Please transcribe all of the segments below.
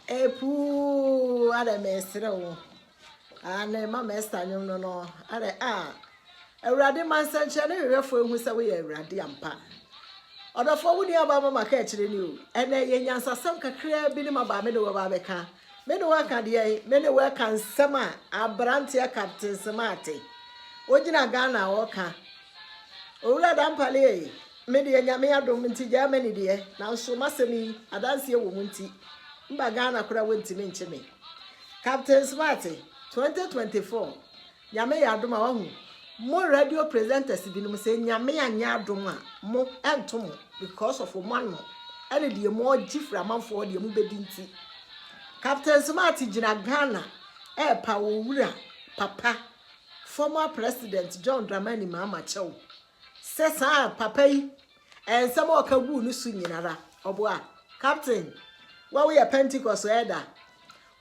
Epu ada mesro. Ane ma mesta nyum no. Ade Ewurade mansanche ne wefo ehu se we Ewurade ampa. Odofo wudi aba mama ka kire ni o. Ene ye nyansasam kakra bi ne maba me de wo ba beka. Me de wa ka de me ne wa kan sama abrante captain smart. Ogina Ghana wo ka. Owurade ampale me de nyame adom nti Germany de na nso masemi adanse wo mu nti. Mba Ghana kura wonti me ncheme. Captain Smart 2024 nyame ya adom a wahu mo radio presenters bi no say nyame anya adom a mo entom because of mo ene de mo gifra manfo de mo bedi nti Captain Smart gina Ghana pa wo wura papa former president John Dramani Mahama Chew sesa papa yi ensem o ka gu no su nyinara obo a Captain wa we Pentecost elder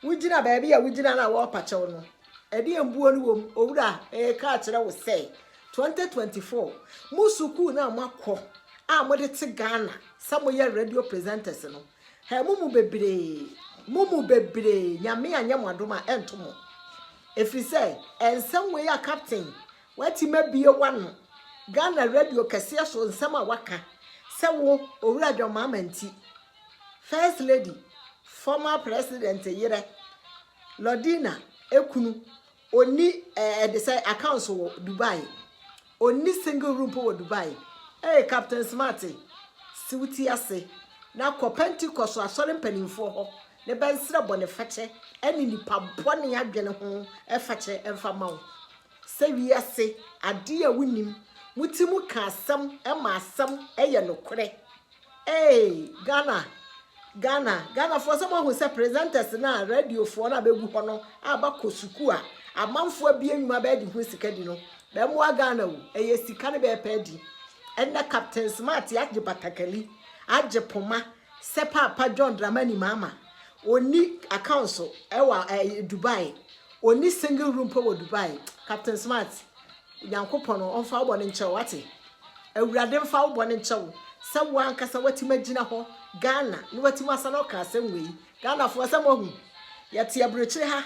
wugina baabi ya wugina na wo pachew no edi embuo no wom owura ka kire wo say 2024 musuku na makọ a mode te Ghana samo ye radio presenters no he mumu bebre nyame anya mwadoma entomo efri say ensem we ya captain wati mabie wano Ghana radio kase so nsem a waka se wo owura dwoma nti first lady former president yire Lodina ekunu oni they say accounts wo Dubai oni single room po Dubai Captain Smart siwuti ase na ko Pentecost asore mpanimfo ho ne bensere bone fache eni nipa bone adwene ho fache emfa mawo se wi ase ade a wunim mutimu ka asam ma asam eye nokore Ghana for some who say presenters na radio for na begu ho no abako suku a amanfo abienwa ba di ho sika di no be mo Ghana wo eye sika ne be pedi enda Captain Smart age batakali age poma se papa John Dramani Mahama oni accounts ewa Dubai oni single room po Dubai Captain Smart yankopon no onfa wo ne nche wate awurade mfa wo ne nche wo se wo ankasa wati magina ho Ghana ni wati masana ka asem Ghana fo asem ohu yete abrochire ha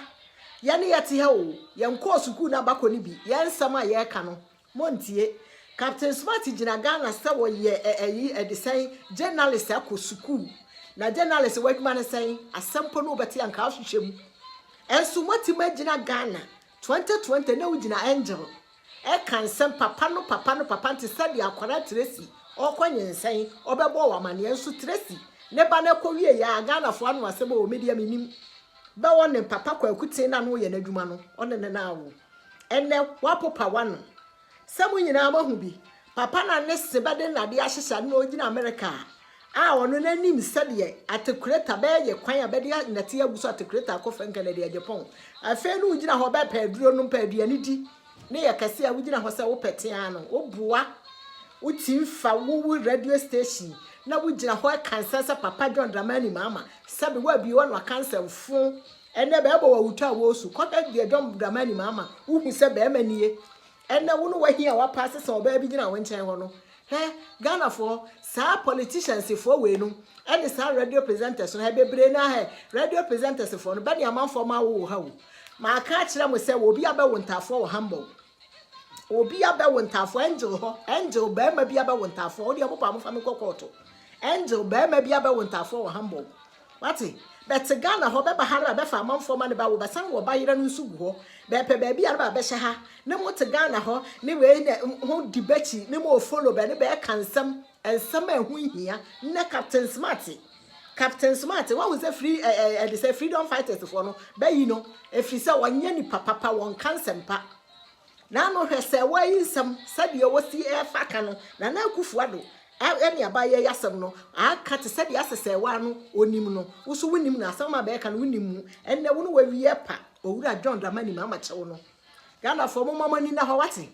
yane yete ha o yenko suku na bako ni bi yensam a ye ka no montie Captain Smart gina Ghana se wo ye edisen journalist akosuku na journalist waduma ne sen asempo no beti anka ahwehwem enso mati magina Ghana 2020 na ugina Angel kan sem papa nti sadi akwara Tracy okonyensen obebo wa mane enso Tracy ne ba na kowie ya Ghana fo anu asebo o media minim ba won papa kwa akutin na no ye n'adwuma no one ne na awo enne wapopa wano samu nyina mahu bi papa na ne sebade na de ahyehya no ogina America a wono nanim sede atekureta ba ye kwan abede nate aguso atekureta akofa nkana de Japan afa no ogina ho ba paduro no paduane di ne ye kase a ogina ho se wo pete ano wo boa utimfa wo radio station na wugina ho kansasa papa John Dramani Mahama sabe wa bi won wa cancer fun ene be ebo wa wutu a wo su koda de John Dramani Mahama uhu se be manie ene wo no wa hia wa pass se oba bi gina won chen ho no Ghana for sa politicians for we no ene sa radio presenters no bebre na radio presenters for no ba ne amanfo ma wo ha wo ma aka kire mo se wo bi aba wontafo wo hambo obi aba wontafo Angel ba ma bi aba wontafo o de amopa mo fa me kokoto Angel ba ma bi aba wontafo wo hambo wati bet Ghana ho be ba hara be fa manfo ma ne ba wo ba san wo ba yira no nsu gu ho be pe ba bi ara be hye ha ne mo te Ghana ho ne we ne ho debate ne mo follow be ne be kansam ensam ehun hia ne Captain Smart what was the free they say freedom fighters for no be yi no if you say wanye ni papa won kansam pa na no hwese wa yinsam sade wo si faka no na na akufuado eni abaye yasem no aka te sade asese wa no onim no wo so wonim na asem ma be ka no wonim mu enne wo no wa wiye pa owura John Dramani Mahama chewo no Ghana for mo mamani na ho wate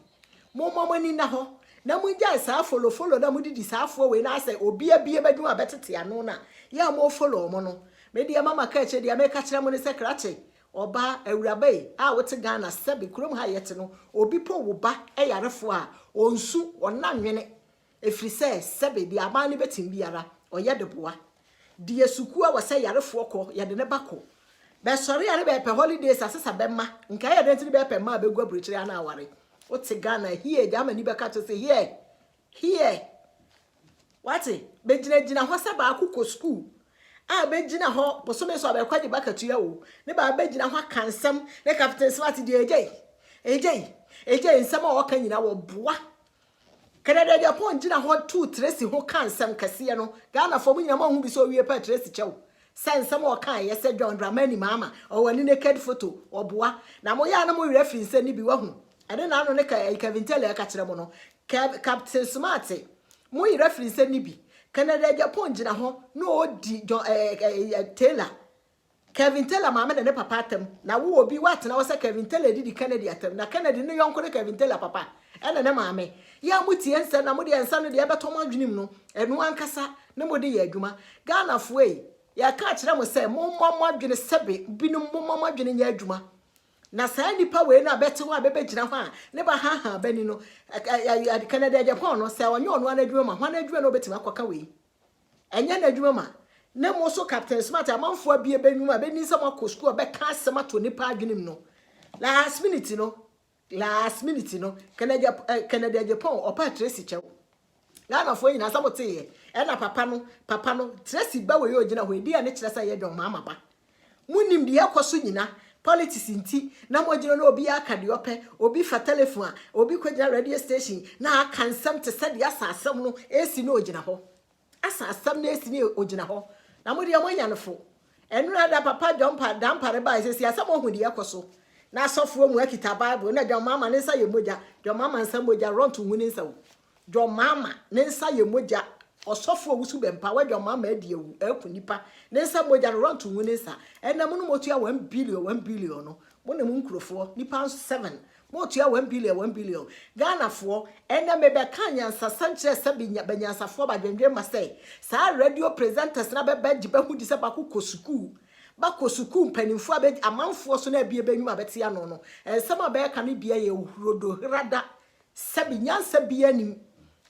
mo mamani na ho na mu gya sa follow na mu didi sa afo we na say obi abie badwuma betete ano na ya mo follow mo no me dia mama ka che dia me ka kire mo ne sekrache oba awurabe a wote Ghana sabi kurom ha yete no obi po wo ba eyarefo a onsu onanwene efri se sabi dia ba ne betim biara oye de boa di esukua wa say yarefo ko ya de ne bako be sori ya ne be pe holidays asesa be ma nka ya de ntini be pe ma be gu abrochire ana aware o te Ghana here jama ni be ka to say here what be gina ho se ba akukọ school a be gina ho bosome so be kwaje bakatu ya wo ne ba be gina ho kansam ne Captain Smart di ejey nsam a woka nyina wo boa Canada Japan gina ho 2 Tracy ho kansam kase no Ghana fo mu nyina ma hu bi so wie pa Tracy chew nsam a woka ye se John Dramani mama o wani naked photo oboa na mo ya na mo reference ni bi wa hu ade na no ne Kevin Taylor ka kire mo no Captain Smart mo reference ni bi Canada Japan gina ho no odi Taylor Kevin Taylor mama ne papa atem na wo obi watena wo se Kevin Taylor didi Kennedy atem na Kennedy ne yonko ne Kevin Taylor papa ene ne maame ya mutie nsa na mode nsa no de ebeto mo adwenim no enu ankasa ne mode ye adwuma Ghana foe ya ka kire mo se mo adwene sebe binum mo adwene nya adwuma na saa nipa we na bete wo abebegina ho a ne ba ha bani no Canada Japan no se onye onu anadwuma ma ho anadwuma no betima kwaka we enye na adwuma ma ne mo so Captain Smart amanfo abie benwuma be ni se mo ko school be ka asema to nipa adwenem no last minute no Canada Japan opa Tracy chew Ghana fo nyina samote ye na papa no Tracy ba we ogina ho edi ane kire sa ye don mama ba munim de yakoso nyina politics nti na mo gina no obi aka de ope obi fa telephone obi kwagina radio station na aka nsam te se de asasam no esi no ogina ho asasam na esi no ogina ho na mo de amanya no fo enu da papa jumpa dampare ba ise sia asam ohu de yakoso na asofo mu akita Bible na John mama ne nsa ye moja John mama nsa moja run to wuni nsa John mama ne nsa ye moja osofo wusu bempa wa John mama adi ewu aku nipa ne nsa moja run to wuni nsa enam no motua 1 billion no mo ne mu nkrofo nipa 7 motua 1 billion Ghana fo enam be kanya nsa sanche se benyansa fo ba dwendwe ma say sa radio presenters na be gibe hu di se ba ko school bako suku mpanimfo abe amanfo so na bie benwuma bete ya no ensama be ka ne bia ye rodo rada sabi nyansa bia nim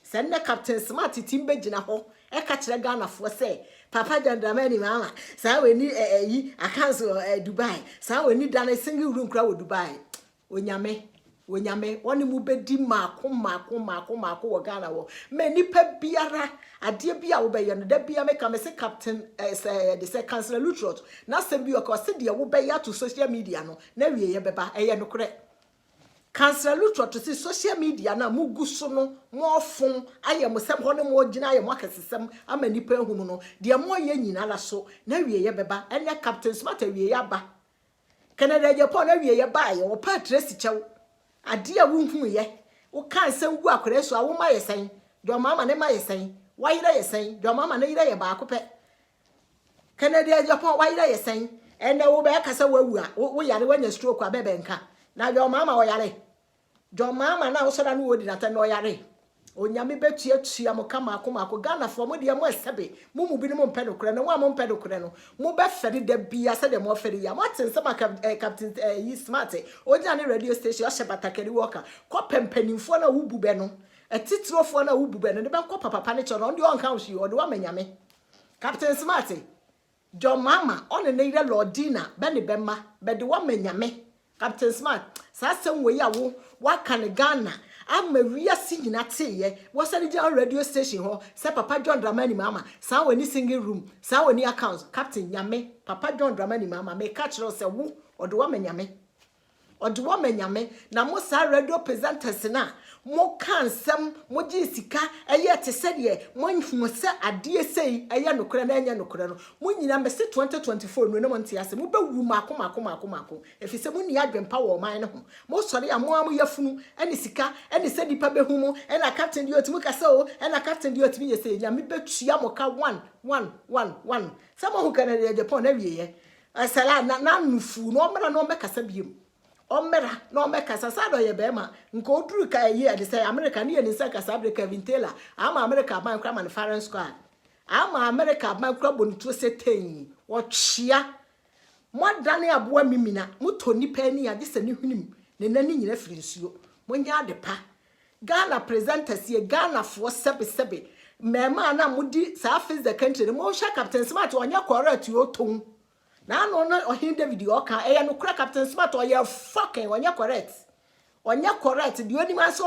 se ne Captain Smart timbe gina ho e ka kire Ghana fo se papa John Dramani mama sa we ni yi akanso Dubai sa we ni dana single room kra wo Dubai onyame woni mu bedi mako wo Ghana wo me nipa biara ade bia wo be ye no da bia me ka me se Captain the second Councillor Lutrot na sem bi o ka se de wo be ya to social media no na wie ye beba eye no kre Councillor Lutrot to social media na mugu so no mo fon aye mo sem ho ne mo gina aye mo akesesem ama nipa ehunu no de mo ye nyina la so na wie ye beba ene Captain Smart wie ya ba Canada Japan na wie ye ba ye wo pa Tracy chew ade a wonhu ye wo kan san gu akore so a wo ma yesen do mama ne ma yesen wa yira yesen do mama ne yira ye ba akope Canada Japan wa yira yesen ene wo be kasa wawu a wo yare wanya stroke abebe nka na do mama wo yare do mama na wo so da no wodi na ta no yare onyame betua mo kama akoma Ghana fo mo de mo esebe mu bi no mo mpedo kure no wa mo mpedo kure no mo be fere de bia se de mo fere ya mo atense ma Captain Smart oja ne radio station o shebatakeri worker ko pempanimfo na wubu be no etitrofo na wubu be no de be ko papa ne cho no de on kan o de wa manyame Captain Smart John mama on ne ire Lordina be ne be ma be de wa manyame Captain Smart sa sem we ya wo wa kan Ghana ama wiase nyina teye wasani je radio station ho se papa John Dramani mama sa woni single room sa woni account Captain nyame papa John Dramani mama me catch no se wo odo wa manyame na mo sa radio presenters na mo kan sem mo ji sika eye te se de mo nhu se ade sei eye nokore na enya nokore no mo nyina me se 2024 no mo ntiase mo be wu mako efi se mo ni adwempa wo man no ho mo sori amo yafunu ene sika ene se dipa be hu mo ena Captain di otimi ka se o ena Captain di otimi ye se nya me betua mo ka 1 samo hu kana de Japan na wiye asala na nufu no mra no mekasa biem omera no mekasa sado ye bema nko oduru ka ye de say America ne ye nsa kasa Africa Kevin Taylor ama America ban kra man foreign squad ama America ban kra bonito setain wo twia modane aboa mimina muto nipa ni ade se ne hwenim ne nani nyina firi nsuo monya de pa Ghana presenters ye Ghana fo sebe mema na mudi sa face the country mo sha Captain Smart onya correct yo ton na no na ohin David yo kan no kura Captain Smart oya fucking onya correct the only man so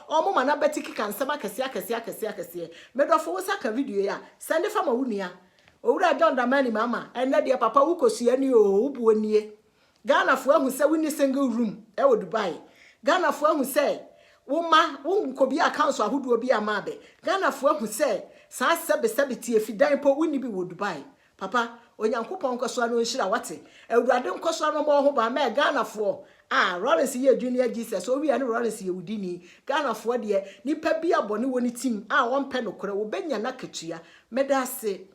omo na betiki kan sama kese medofo wo saka video ya send fa ma wunia owura John Dramani mama enne de papa wukosua ni o ubu onie Ghana fo ahu se wini single room e wo Dubai Ghana fo ahu se woma wonkobi account ahodo obi amabe Ghana fo ahu se sa sebe tie fidan po wini bi wo Dubai papa onyankopon koso no nhira wate awurade nkoso no mo ho ba ma Ghana fo Lawrence ye junior Jesus o wi ane Lawrence ye wudini Ghana fo de nipa bi abone woni tim won pe no kore wo benya na katua medase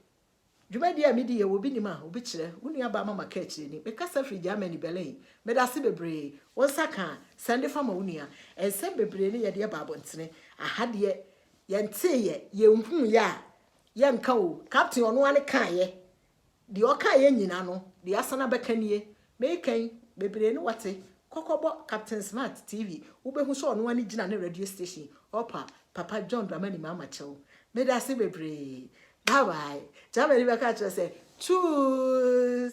dwumadi a medi ye wo bi ni ma obi kire wonu aba mama ka kire ni me kasa fri Germany belen medase bebre won saka sende fama wonu a ense bebre ni ye de ba abontene ahade ye nteye ye nhum ya ye nka o captain ono ane kan ye de o kan ye nyina no de asana bekanie me kan bebre ni wate Kokobo Captain Smart TV ubehu so ono ani gina na radio station opa Papa John Dramani mama chew medase bebre bye bye jamani baka say choose